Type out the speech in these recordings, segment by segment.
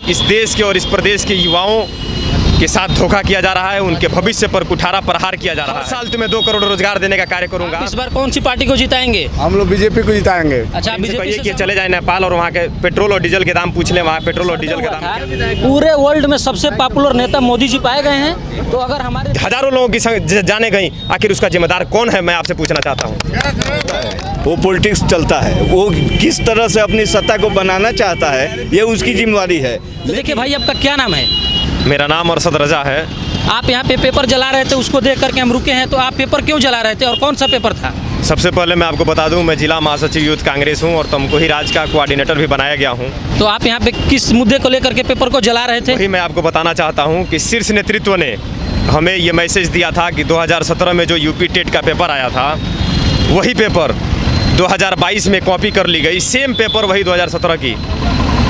इस देश के और इस प्रदेश के युवाओं के साथ धोखा किया जा रहा है, उनके भविष्य पर कुठारा प्रहार किया जा रहा है। हर साल तुम्हें 2 करोड़ रोजगार देने का कार्य करूंगा। इस बार कौन सी पार्टी को जिताएंगे? हम लोग बीजेपी को जिताएंगे। अच्छा, बीजेपी कि चले जाए नेपाल और वहाँ के पेट्रोल और डीजल के दाम पूछ लें, वहाँ पेट्रोल और डीजल के दाम। पूरे वर्ल्ड में सबसे पॉपुलर नेता मोदी जी पाए गए हैं, तो अगर हमारे हजारों लोगों की जाने गई, आखिर उसका जिम्मेदार कौन है, मैं आपसे पूछना चाहता हूँ। वो पॉलिटिक्स चलता है, वो किस तरह से अपनी सत्ता को बनाना चाहता है, ये उसकी जिम्मेवारी है। तो देखिए भाई, आपका क्या नाम है? मेरा नाम अरशद रजा है। आप यहाँ पे पेपर जला रहे थे, उसको देख करके हम रुके हैं, तो आप पेपर क्यों जला रहे थे और कौन सा पेपर था? सबसे पहले मैं आपको बता दूं, मैं जिला महासचिव यूथ कांग्रेस हूं और तमकोही राज का कोऑर्डिनेटर भी बनाया गया हूं। तो आप यहाँ पे किस मुद्दे को लेकर के पेपर को जला रहे थे? वही मैं आपको बताना चाहता हूं कि शीर्ष नेतृत्व ने हमें ये मैसेज दिया था कि 2017 में जो यूपी टेट का पेपर आया था, वही पेपर 2022 में कॉपी कर ली गई, सेम पेपर वही 2017 की,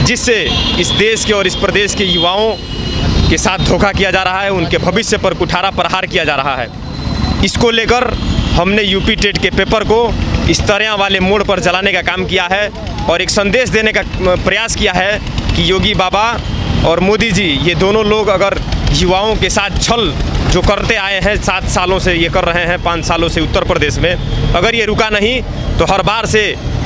जिससे इस देश के और इस प्रदेश के युवाओं के साथ धोखा किया जा रहा है, उनके भविष्य पर कुठारा प्रहार किया जा रहा है। इसको लेकर हमने यूपी टेट के पेपर को इस तरह वाले मोड़ पर जलाने का काम किया है और एक संदेश देने का प्रयास किया है कि योगी बाबा और मोदी जी, ये दोनों लोग अगर युवाओं के साथ छल जो करते आए हैं 7 सालों से, ये कर रहे हैं 5 सालों से उत्तर प्रदेश में, अगर ये रुका नहीं तो हर बार से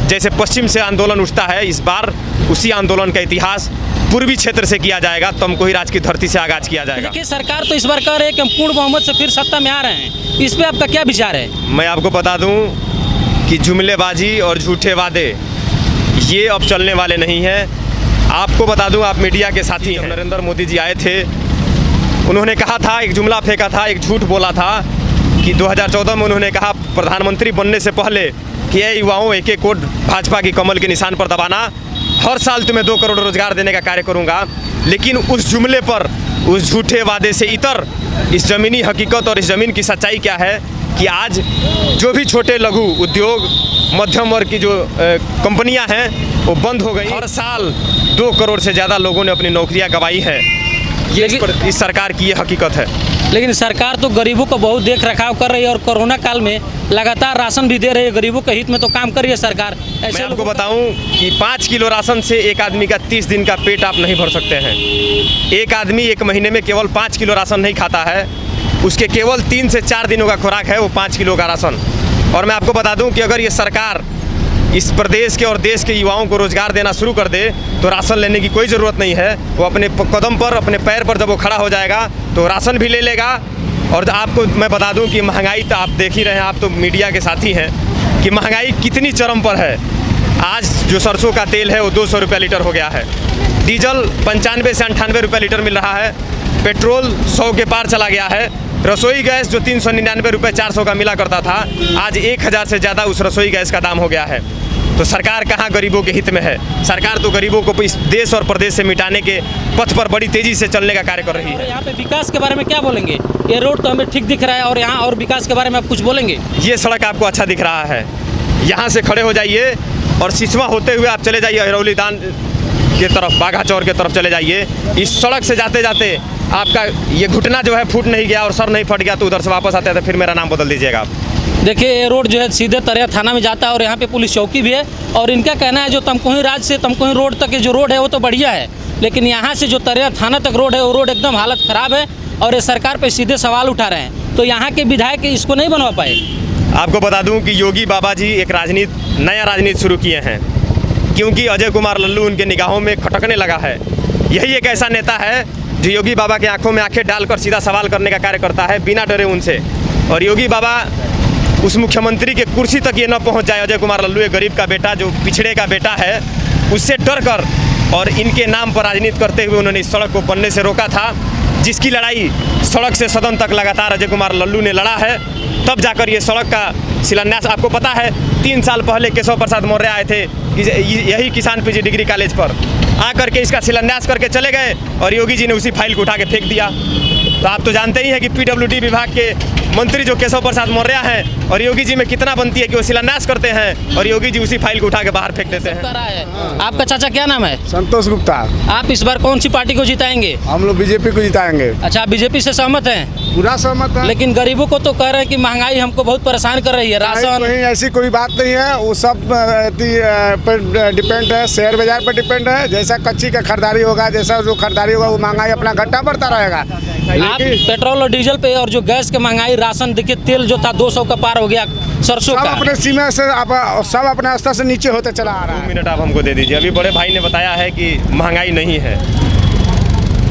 जैसे पश्चिम से आंदोलन उठता है, इस बार उसी आंदोलन का इतिहास पूर्वी क्षेत्र से किया जाएगा, तमकोही राज की धरती से आगाज किया जाएगा। देखिए, सरकार तो इस बार कह रही है कि हम पूर्ण बहुमत से फिर सत्ता में आ रहे हैं, इस पे आपका क्या विचार है? मैं आपको बता दूं कि जुमलेबाजी और झूठे वादे ये अब चलने वाले नहीं हैं। आपको बता दूं, आप मीडिया के साथी हैं, नरेंद्र मोदी जी आए थे, उन्होंने कहा था, एक जुमला फेंका था, एक झूठ बोला था कि 2014 में उन्होंने कहा प्रधानमंत्री बनने से पहले कि ये युवाओं एक वोट भाजपा की कमल के निशान पर दबाना, हर साल तुम्हें 2 करोड़ रोजगार देने का कार्य करूंगा। लेकिन उस जुमले पर, उस झूठे वादे से इतर इस ज़मीनी हकीकत और इस ज़मीन की सच्चाई क्या है कि आज जो भी छोटे लघु उद्योग, मध्यम वर्ग की जो कंपनियां हैं वो बंद हो गई। हर साल 2 करोड़ से ज़्यादा लोगों ने अपनी नौकरियां गंवाई हैं। ये इस सरकार की ये हकीकत है। लेकिन सरकार तो गरीबों को बहुत देख रखाव कर रही है और कोरोना काल में लगातार राशन भी दे रही है, गरीबों के हित में तो काम कर रही है सरकार। मैं आपको बताऊं कि 5 किलो राशन से एक आदमी का 30 दिन का पेट आप नहीं भर सकते हैं। एक आदमी 1 महीने में केवल 5 किलो राशन नहीं खाता है, उसके केवल 3 से 4 दिनों का खुराक है वो 5 किलो का राशन। और मैं आपको बता दूं कि अगर ये सरकार इस प्रदेश के और देश के युवाओं को रोजगार देना शुरू कर दे तो राशन लेने की कोई ज़रूरत नहीं है। वो अपने कदम पर, अपने पैर पर जब वो खड़ा हो जाएगा तो राशन भी ले लेगा। और आपको मैं बता दूं कि महंगाई तो आप देख ही रहे हैं, आप तो मीडिया के साथी हैं, कि महंगाई कितनी चरम पर है। आज जो सरसों का तेल है वो 200 रुपये लीटर हो गया है, डीजल 95 से 98 रुपये लीटर मिल रहा है, पेट्रोल 100 के पार चला गया है, रसोई गैस जो 399 रुपये 400 का मिला करता था, आज 1000 से ज़्यादा उस रसोई गैस का दाम हो गया है। तो सरकार कहाँ गरीबों के हित में है? सरकार तो गरीबों को इस देश और प्रदेश से मिटाने के पथ पर बड़ी तेजी से चलने का कार्य कर रही है। यहाँ पे विकास के बारे में क्या बोलेंगे? ये रोड तो हमें ठीक दिख रहा है, और यहाँ और विकास के बारे में आप कुछ बोलेंगे? ये सड़क आपको अच्छा दिख रहा है, यहाँ से खड़े हो जाइए और सिसवा होते हुए आप चले जाइए हिरौली दान के तरफ, बाघा चौर के तरफ चले जाइए। इस सड़क से जाते जाते आपका ये घुटना जो है फूट नहीं गया और सर नहीं फट गया तो उधर से वापस आते थे, फिर मेरा नाम बदल दीजिएगा आप। देखिए, ये रोड जो है सीधे तरह थाना में जाता है और यहाँ पे पुलिस चौकी भी है, और इनका कहना है जो तमकोही राज से तमकोही रोड तक जो रोड है वो तो बढ़िया है, लेकिन यहाँ से जो तरह थाना तक रोड है वो रोड एकदम हालत ख़राब है और ये सरकार पे सीधे सवाल उठा रहे हैं। तो यहाँ के विधायक इसको नहीं बनवा पाए। आपको बता दूं कि योगी बाबा जी एक नया राजनीति शुरू किए हैं, क्योंकि अजय कुमार लल्लू उनके निगाहों में खटकने लगा है। यही एक ऐसा नेता है जो योगी बाबा के आंखों में आंखें डालकर सीधा सवाल करने का कार्य करता है बिना डरे उनसे। और योगी बाबा उस मुख्यमंत्री के कुर्सी तक ये न पहुंच जाए, अजय कुमार लल्लू एक गरीब का बेटा, जो पिछड़े का बेटा है, उससे डर कर और इनके नाम पर राजनीति करते हुए उन्होंने इस सड़क को बनने से रोका था, जिसकी लड़ाई सड़क से सदन तक लगातार अजय कुमार लल्लू ने लड़ा है। तब जाकर ये सड़क का शिलान्यास, आपको पता है 3 साल पहले केशव प्रसाद मौर्य आए थे यही किसान पीजी डिग्री कॉलेज पर, आकर के इसका शिलान्यास करके चले गए और योगी जी ने उसी फाइल को उठा के फेंक दिया। तो आप तो जानते ही हैं कि PWD विभाग के मंत्री जो केशव प्रसाद मौर्य हैं, और योगी जी में कितना बनती है कि वो शिलान्यास करते हैं और योगी जी उसी फाइल को उठा के बाहर फेंक देते हैं। आपका चाचा क्या नाम है? संतोष गुप्ता। आप इस बार कौन सी पार्टी को जिताएंगे? हम लोग बीजेपी को जिताएंगे। अच्छा, आप बीजेपी से सहमत हैं? पूरा सहमत है। लेकिन गरीबों को तो कह रहे हैं कि महंगाई हमको बहुत परेशान कर रही है, राशन। कहीं ऐसी कोई बात नहीं है, वो सब पर डिपेंड है, शेयर बाजार पर डिपेंड है। जैसा कच्ची का खरीदारी होगा, जैसा जो खरीदारी होगा, वो महंगाई अपना घट्टा बढ़ता रहेगा। आप पेट्रोल और डीजल पे और जो गैस के महंगाई, राशन, देखिए तेल जो था 200 का पार हो गया, सरसों सब का अपने सीमा से सब अपने स्तर से नीचे होते चला आ रहा 2 है। मिनट आप हमको दे दीजिए। अभी बड़े भाई ने बताया है कि महंगाई नहीं है।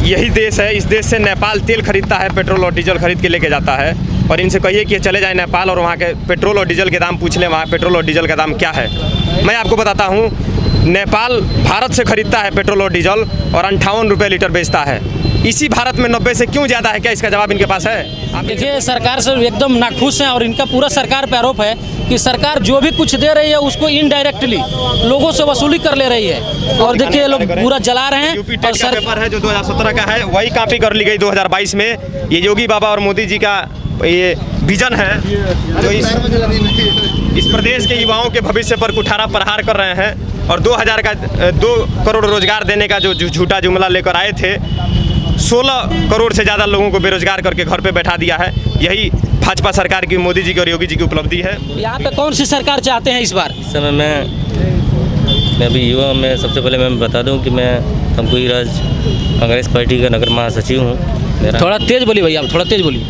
यही देश है, इस देश से नेपाल तेल खरीदता है, पेट्रोल और डीजल खरीद के लेके जाता है। और इनसे कहिए कि चले जाए नेपाल और वहाँ के पेट्रोल और डीजल के दाम पूछ लें, वहाँ पेट्रोल और डीजल का दाम क्या है। मैं आपको बताता हूँ, नेपाल भारत से खरीदता है पेट्रोल और डीजल और 58 रुपये लीटर बेचता है। इसी भारत में 90 से क्यों ज़्यादा है? क्या इसका जवाब इनके पास है? आप देखिए, सरकार से एकदम नाखुश हैं और इनका पूरा सरकार पे आरोप है कि सरकार जो भी कुछ दे रही है उसको इनडायरेक्टली लोगों से वसूली कर ले रही है। और देखिए, लोग पूरा जला रहे हैं। यूपी टेट का पेपर है जो 2017 का है, वही कॉपी कर ली गई 2022 में। ये योगी बाबा और मोदी जी का ये विजन है जो इस प्रदेश के युवाओं के भविष्य पर कुठारा प्रहार कर रहे हैं। और 2 करोड़ रोजगार देने का जो झूठा जुमला लेकर आए थे, 16 करोड़ से ज़्यादा लोगों को बेरोजगार करके घर पे बैठा दिया है। यही भाजपा सरकार की, मोदी जी की और योगी जी की उपलब्धि है। यहाँ पे कौन सी सरकार चाहते हैं इस बार? इस समय मैं अभी युवा में सबसे पहले मैं बता दूं कि मैं तमकुही राज कांग्रेस पार्टी का नगर महासचिव हूं। थोड़ा तेज बोलिए भैया, आप थोड़ा तेज बोलिए।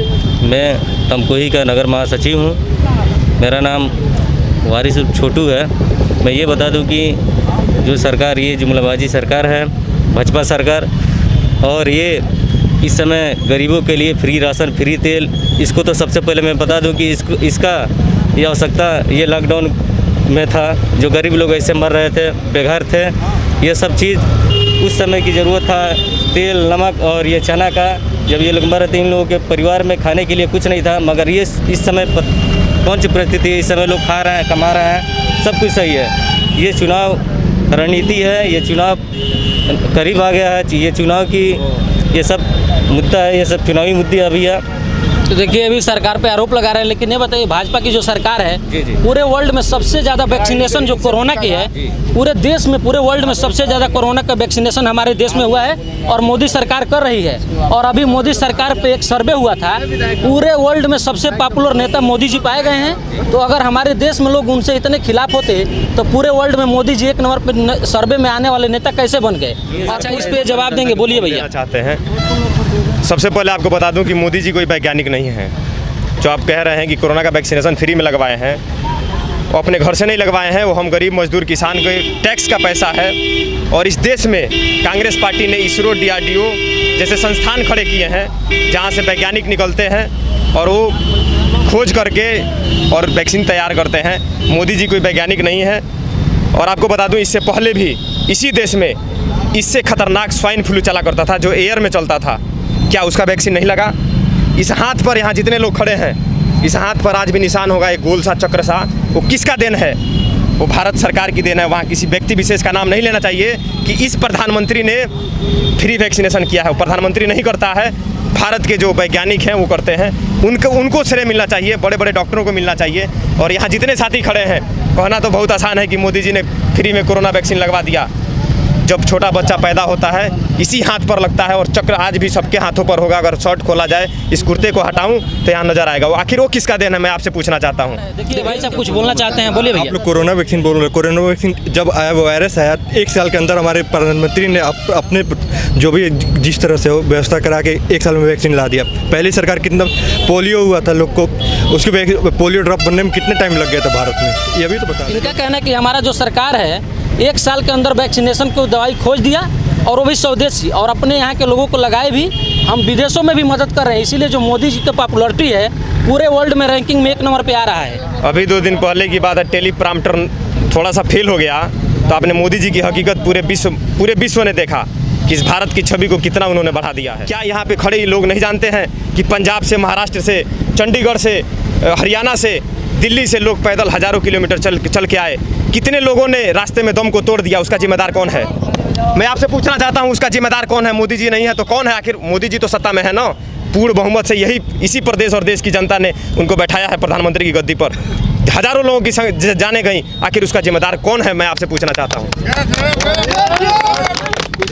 मैं तमकुही का नगर महासचिव हूं। मेरा नाम वारिस छोटू है। मैं ये बता दूं कि जो सरकार, ये जुमलाबाजी सरकार है, भाजपा सरकार, और ये इस समय गरीबों के लिए फ्री राशन, फ्री तेल, इसको तो सबसे पहले मैं बता दूं कि इसका ये आवश्यकता ये लॉकडाउन में था। जो गरीब लोग ऐसे मर रहे थे, बेघर थे, ये सब चीज़ उस समय की ज़रूरत था। तेल, नमक और ये चना का, जब ये लोग मर रहे थे, इन लोगों के परिवार में खाने के लिए कुछ नहीं था। मगर ये इस समय कौन सी परिस्थिति है, इस समय लोग खा रहे हैं, कमा रहे हैं, सब कुछ सही है। ये चुनाव रणनीति है, ये चुनाव करीब आ गया है, ये चुनाव की ये सब मुद्दा है, ये सब चुनावी मुद्दे अभी है। तो देखिए, अभी सरकार पे आरोप लगा रहे हैं, लेकिन ये बताइए, भाजपा की जो सरकार है, जी। पूरे वर्ल्ड में सबसे ज़्यादा वैक्सीनेशन जो कोरोना की है, पूरे देश में, पूरे वर्ल्ड में सबसे ज़्यादा कोरोना का वैक्सीनेशन हमारे देश में हुआ है और मोदी सरकार कर रही है। और अभी मोदी सरकार पे एक सर्वे हुआ था, पूरे वर्ल्ड में सबसे पॉपुलर नेता मोदी जी पाए गए हैं। तो अगर हमारे देश में लोग उनसे इतने खिलाफ होते तो पूरे वर्ल्ड में मोदी जी 1 नंबर पर सर्वे में आने वाले नेता कैसे बन गए? अच्छा, इस पर जवाब देंगे, बोलिए भैया। चाहते हैं, सबसे पहले आपको बता दूं कि मोदी जी कोई वैज्ञानिक नहीं है। जो आप कह रहे हैं कि कोरोना का वैक्सीनेशन फ्री में लगवाए हैं, वो अपने घर से नहीं लगवाए हैं, वो हम गरीब मजदूर किसान के टैक्स का पैसा है। और इस देश में कांग्रेस पार्टी ने इसरो, DRDO जैसे संस्थान खड़े किए हैं, जहां से वैज्ञानिक निकलते हैं और वो खोज करके और वैक्सीन तैयार करते हैं। मोदी जी कोई वैज्ञानिक नहीं है। और आपको बता दूं, इससे पहले भी इसी देश में इससे खतरनाक स्वाइन फ्लू चला करता था, जो एयर में चलता था। क्या उसका वैक्सीन नहीं लगा? इस हाथ पर, यहाँ जितने लोग खड़े हैं, इस हाथ पर आज भी निशान होगा, एक गोल सा चक्र सा, वो किसका देन है? वो भारत सरकार की देन है। वहाँ किसी व्यक्ति विशेष का नाम नहीं लेना चाहिए कि इस प्रधानमंत्री ने फ्री वैक्सीनेशन किया है। वो प्रधानमंत्री नहीं करता है, भारत के जो वैज्ञानिक हैं वो करते हैं। उनको श्रेय मिलना चाहिए, बड़े बड़े डॉक्टरों को मिलना चाहिए। और यहाँ जितने साथी खड़े हैं, कहना तो बहुत आसान है कि मोदी जी ने फ्री में कोरोना वैक्सीन लगवा दिया। जब छोटा बच्चा पैदा होता है, इसी हाथ पर लगता है और चक्र आज भी सबके हाथों पर होगा। अगर शर्ट खोला जाए, इस कुर्ते को हटाऊं तो यहाँ नजर आएगा। वो आखिर वो किसका देन है, मैं आपसे पूछना चाहता हूँ। देखिए भाई साहब, कुछ बोलना चाहते हैं, बोलिए आप भैया। लोग कोरोना वैक्सीन बोल रहे हैं। कोरोना वैक्सीन जब आया, वो वायरस आया, 1 साल के अंदर हमारे प्रधानमंत्री ने अपने जो भी जिस तरह से व्यवस्था करा के 1 साल में वैक्सीन ला दिया। पहली सरकार कितना पोलियो हुआ था लोग को, उसके पोलियो ड्रॉप बनने में कितने टाइम लग गया था भारत में, ये भी तो बता। इनका कहना है कि हमारा जो सरकार है, 1 साल के अंदर वैक्सीनेशन को दवाई खोज दिया और वो भी स्वदेशी, और अपने यहाँ के लोगों को लगाए भी। हम विदेशों में भी मदद कर रहे हैं, इसीलिए जो मोदी जी की पॉपुलरिटी है पूरे वर्ल्ड में रैंकिंग में 1 नंबर पे आ रहा है। अभी 2 दिन पहले की बात है, टेलीप्रॉम्प्टर थोड़ा सा फेल हो गया तो आपने मोदी जी की हकीकत पूरे विश्व ने देखा कि इस भारत की छवि को कितना उन्होंने बढ़ा दिया है। क्या यहाँ पे खड़े लोग नहीं जानते हैं कि पंजाब से, महाराष्ट्र से, चंडीगढ़ से, हरियाणा से, दिल्ली से लोग पैदल हज़ारों किलोमीटर चल के आए? कितने लोगों ने रास्ते में दम को तोड़ दिया? उसका जिम्मेदार कौन है? मैं आपसे पूछना चाहता हूं, उसका जिम्मेदार कौन है? मोदी जी नहीं है तो कौन है? आखिर मोदी जी तो सत्ता में है ना, पूर्ण बहुमत से इसी प्रदेश और देश की जनता ने उनको बैठाया है प्रधानमंत्री की गद्दी पर। हज़ारों लोगों की जाने गई, आखिर उसका जिम्मेदार कौन है, मैं आपसे पूछना चाहता हूँ।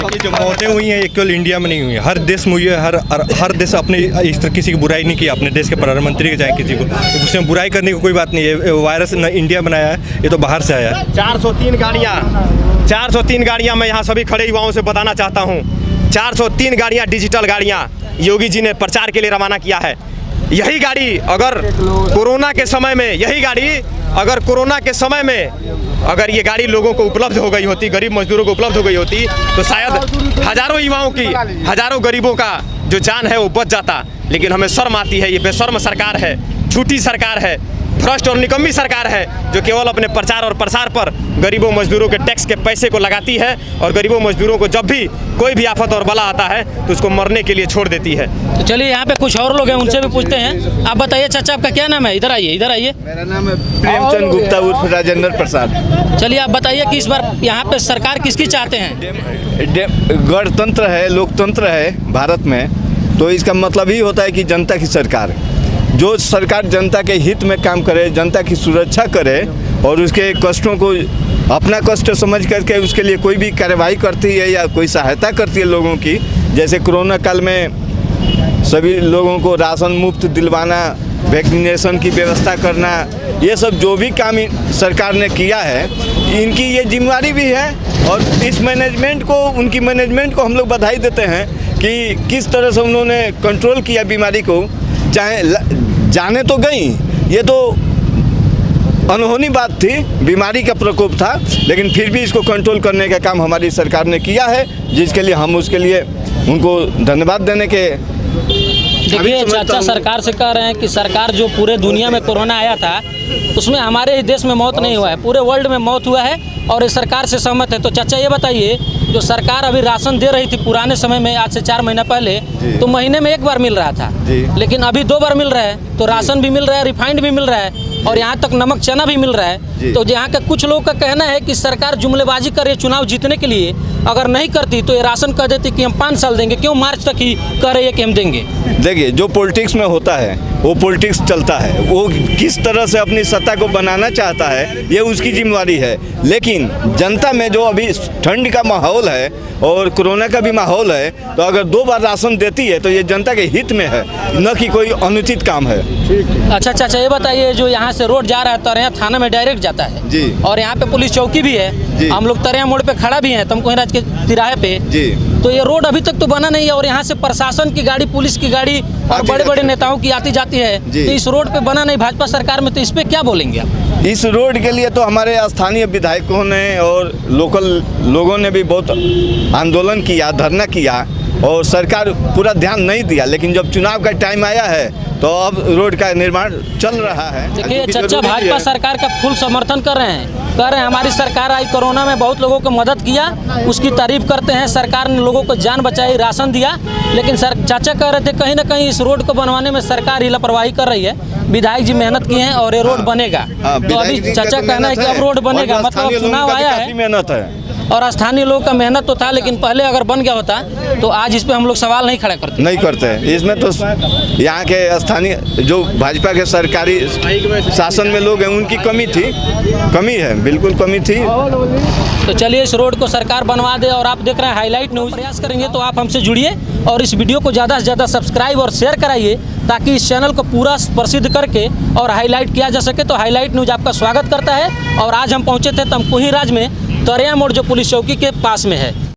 ये जो मौतें हुई हैं ये केवल इंडिया में नहीं हुई है, हर देश में हुई है। हर देश अपने इस तरह किसी की बुराई नहीं की, अपने देश के प्रधानमंत्री के चाहे किसी को, उसमें बुराई करने की कोई बात नहीं है। वायरस न इंडिया बनाया है, ये तो बाहर से आया है। 403 गाड़ियाँ मैं यहाँ सभी खड़े युवाओं से बताना चाहता हूँ। 403 गाड़ियाँ डिजिटल गाड़ियाँ योगी जी ने प्रचार के लिए रवाना किया है। यही गाड़ी अगर कोरोना के समय में अगर ये गाड़ी लोगों को उपलब्ध हो गई होती, गरीब मजदूरों को उपलब्ध हो गई होती, तो शायद हज़ारों युवाओं की, हज़ारों गरीबों का जो जान है वो बच जाता। लेकिन हमें शर्म आती है, ये बेशर्म सरकार है, झूठी सरकार है, भ्रष्ट और निकम्मी सरकार है, जो केवल अपने प्रचार और प्रसार पर गरीबों मजदूरों के टैक्स के पैसे को लगाती है और गरीबों मजदूरों को जब भी कोई भी आफत और बला आता है तो उसको मरने के लिए छोड़ देती है। तो चलिए यहाँ पे कुछ और लोग हैं, उनसे भी पूछते हैं। आप बताइए चाचा, आपका क्या नाम है? इधर आइए। मेरा नाम है प्रेमचंद गुप्ता उर्फ राजेंद्र प्रसाद। चलिए आप बताइए कि इस बार यहाँ पे सरकार किसकी चाहते हैं? गणतंत्र है, लोकतंत्र है भारत में, तो इसका मतलब ही होता है कि जनता की सरकार, जो सरकार जनता के हित में काम करे, जनता की सुरक्षा करे और उसके कष्टों को अपना कष्ट समझ करके उसके लिए कोई भी कार्रवाई करती है या कोई सहायता करती है लोगों की। जैसे कोरोना काल में सभी लोगों को राशन मुफ्त दिलवाना, वैक्सीनेशन की व्यवस्था करना, ये सब जो भी काम सरकार ने किया है, इनकी ये जिम्मेदारी भी है। और इस मैनेजमेंट को, उनकी मैनेजमेंट को हम लोग बधाई देते हैं कि किस तरह से उन्होंने कंट्रोल किया बीमारी को। चाहे जाने तो गई, ये तो अनहोनी बात थी, बीमारी का प्रकोप था, लेकिन फिर भी इसको कंट्रोल करने का काम हमारी सरकार ने किया है, जिसके लिए हम उसके लिए उनको धन्यवाद देने के। देखिए चाचा सरकार से कह रहे हैं कि सरकार जो पूरे दुनिया में कोरोना आया था उसमें हमारे ही देश में मौत नहीं हुआ है, पूरे वर्ल्ड में मौत हुआ है और इस सरकार से सहमत है। तो चाचा ये बताइए, जो सरकार अभी राशन दे रही थी पुराने समय में, आज से 4 महीना पहले, तो महीने में 1 बार मिल रहा था, लेकिन अभी 2 बार मिल रहा है। तो राशन भी मिल रहा है, रिफाइंड भी मिल रहा है और यहाँ तक नमक चना भी मिल रहा है। तो यहाँ का कुछ लोगों का कहना है कि सरकार जुमलेबाजी कर रही है चुनाव जीतने के लिए, अगर नहीं करती तो ये राशन कह देती कि हम 5 साल देंगे, क्यों मार्च तक ही कह रही है कि हम देंगे। देखिए, जो पॉलिटिक्स में होता है वो पॉलिटिक्स चलता है, वो किस तरह से अपनी सत्ता को बनाना चाहता है ये उसकी जिम्मेदारी है। लेकिन जनता में जो अभी ठंड का माहौल है और कोरोना का भी माहौल है, तो अगर 2 बार राशन देती है तो ये जनता के हित में है, न कि कोई अनुचित काम है। अच्छा चाचा ये बताइए, जो यहाँ से रोड जा रहा है तरैया थाना में डायरेक्ट जाता है जी, और यहाँ पे पुलिस चौकी भी है, हम लोग तरैया मोड़ पे खड़ा भी हैं तुमको राज के तिराहे पे जी, तो ये रोड अभी तक तो बना नहीं है और यहाँ से प्रशासन की गाड़ी, पुलिस की गाड़ी और बड़े बड़े नेताओं की आती जाती है, तो इस रोड पे बना नहीं भाजपा सरकार में, तो इस पे क्या बोलेंगे आप? इस रोड के लिए तो हमारे स्थानीय विधायकों ने और लोकल लोगों ने भी बहुत आंदोलन किया, धरना किया और सरकार पूरा ध्यान नहीं दिया। लेकिन जब चुनाव का टाइम आया है तो अब रोड का निर्माण चल रहा है। देखिए चाचा भाजपा सरकार का फुल समर्थन कर रहे हैं, कह रहे हैं हमारी सरकार आई, कोरोना में बहुत लोगों को मदद किया, उसकी तारीफ करते हैं। सरकार ने लोगों को जान बचाई, राशन दिया, लेकिन चाचा कह रहे थे कहीं ना कहीं इस रोड को बनवाने में सरकार ही लापरवाही कर रही है। विधायक जी मेहनत किए हैं और ये रोड बनेगा। तो अभी चाचा कहना है कि अब रोड बनेगा, मतलब चुनाव आया है, मेहनत है और स्थानीय लोगों का मेहनत तो था, लेकिन पहले अगर बन गया होता तो आज इस पे हम लोग सवाल नहीं खड़ा करते। इसमें तो यहाँ के स्थानीय जो भाजपा के सरकारी शासन में लोग हैं उनकी कमी है, बिल्कुल कमी थी। तो चलिए इस रोड को सरकार बनवा दे। और आप देख रहे हैं हाईलाइट न्यूज़, प्रयास करेंगे तो आप हमसे जुड़िए और इस वीडियो को ज़्यादा से ज़्यादा सब्सक्राइब और शेयर कराइए, ताकि इस चैनल को पूरा प्रसिद्ध करके और हाईलाइट किया जा सके। तो हाईलाइट न्यूज़ आपका स्वागत करता है। और आज हम पहुँचे थे तमकुही राज में, तरैया मोड़ जो पुलिस चौकी के पास में है।